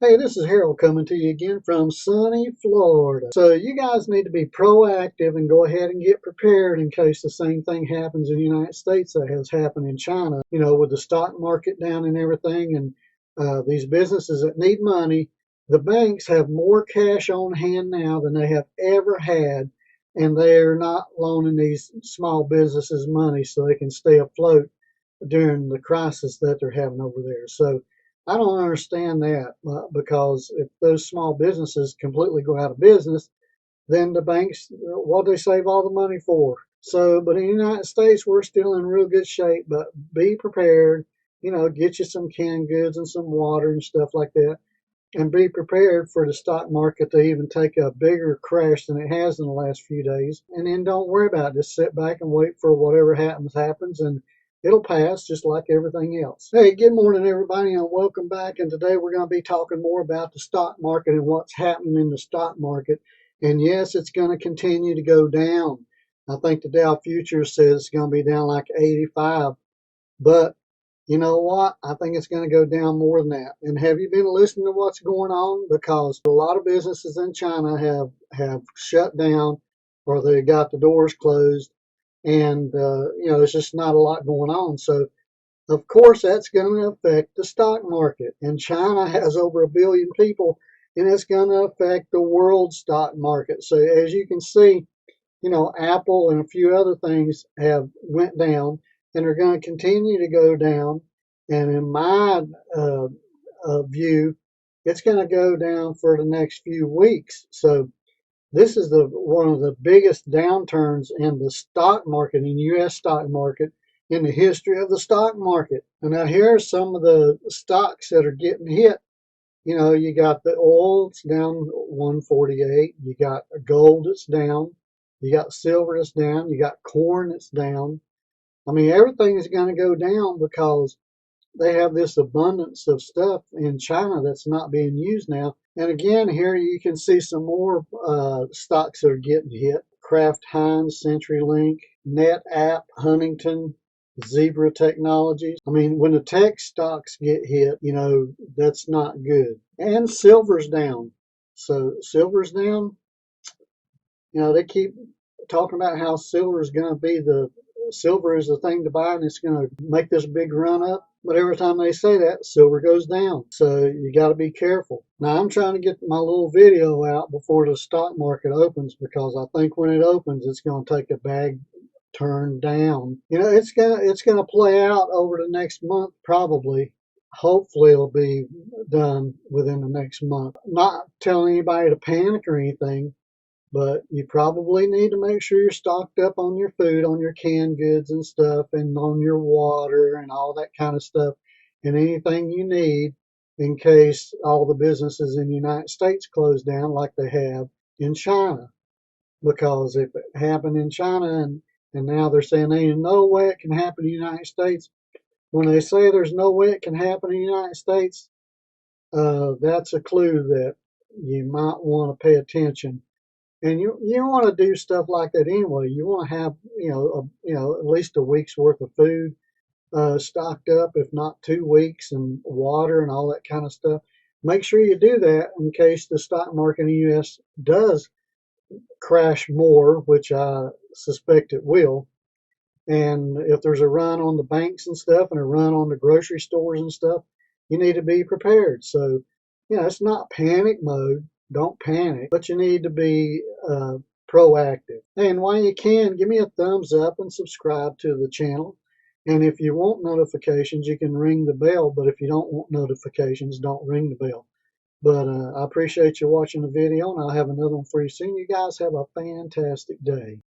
Hey, this is Harold coming to you again from sunny Florida. So you guys need to be proactive and go ahead and get prepared in case the same thing happens in the United States that has happened in China, with the stock market down and everything. And these businesses that need money, the banks have more cash on hand now than they have ever had. And they're not loaning these small businesses money so they can stay afloat during the crisis that they're having over there. So I don't understand that because if those small businesses completely go out of business, then the banks, what do they save all the money for? So, but in the United States, we're still in real good shape, but be prepared, get you some canned goods and some water and stuff like that. And be prepared for the stock market to even take a bigger crash than it has in the last few days. And then don't worry about it. Just sit back and wait for whatever happens, and it'll pass just like everything else. Hey, good morning, everybody, and welcome back. And today we're going to be talking more about the stock market and what's happening in the stock market. And yes, it's going to continue to go down. I think the Dow Futures says it's going to be down like 85, but you know what? I think it's going to go down more than that. And have you been listening to what's going on? Because a lot of businesses in China have shut down, or they got the doors closed, and there's just not a lot going on. So of course that's going to affect the stock market. And China has over 1 billion people, and it's going to affect the world stock market. So as you can see, Apple and a few other things have went down and are going to continue to go down. And in my view, it's going to go down for the next few weeks. So this is one of the biggest downturns in the stock market, in the U.S. stock market, in the history of the stock market. And now here are some of the stocks that are getting hit. You got the oil, it's down 148. You got gold, it's down. You got silver, it's down. You got corn, it's down. I mean, everything is going to go down because they have this abundance of stuff in China that's not being used now. And again, here you can see some more stocks that are getting hit. Kraft Heinz, CenturyLink, NetApp, Huntington, Zebra Technologies. I mean, when the tech stocks get hit, that's not good. And silver's down. So silver's down. They keep talking about how silver is going to be silver is the thing to buy and it's going to make this big run up. But every time they say that, silver goes down. So you got to be careful. Now I'm trying to get my little video out before the stock market opens, because I think when it opens, it's going to take a bag turn down. It's gonna play out over the next month probably. Hopefully it'll be done within the next month. Not telling anybody to panic or anything, but you probably need to make sure you're stocked up on your food, on your canned goods and stuff, and on your water and all that kind of stuff, and anything you need in case all the businesses in the United States close down like they have in China. Because if it happened in China and now they're saying there ain't no way it can happen in the United States, when they say there's no way it can happen in the United States, that's a clue that you might want to pay attention. And you want to do stuff like that anyway. You want to have at least a week's worth of food stocked up, if not 2 weeks, and water and all that kind of stuff. Make sure you do that in case the stock market in the U.S. does crash more, which I suspect it will. And if there's a run on the banks and stuff and a run on the grocery stores and stuff, you need to be prepared. So, it's not panic mode. Don't panic, but you need to be proactive. And while you can, give me a thumbs up and subscribe to the channel. And if you want notifications, you can ring the bell. But if you don't want notifications, don't ring the bell. But I appreciate you watching the video, and I'll have another one for you soon. You guys have a fantastic day.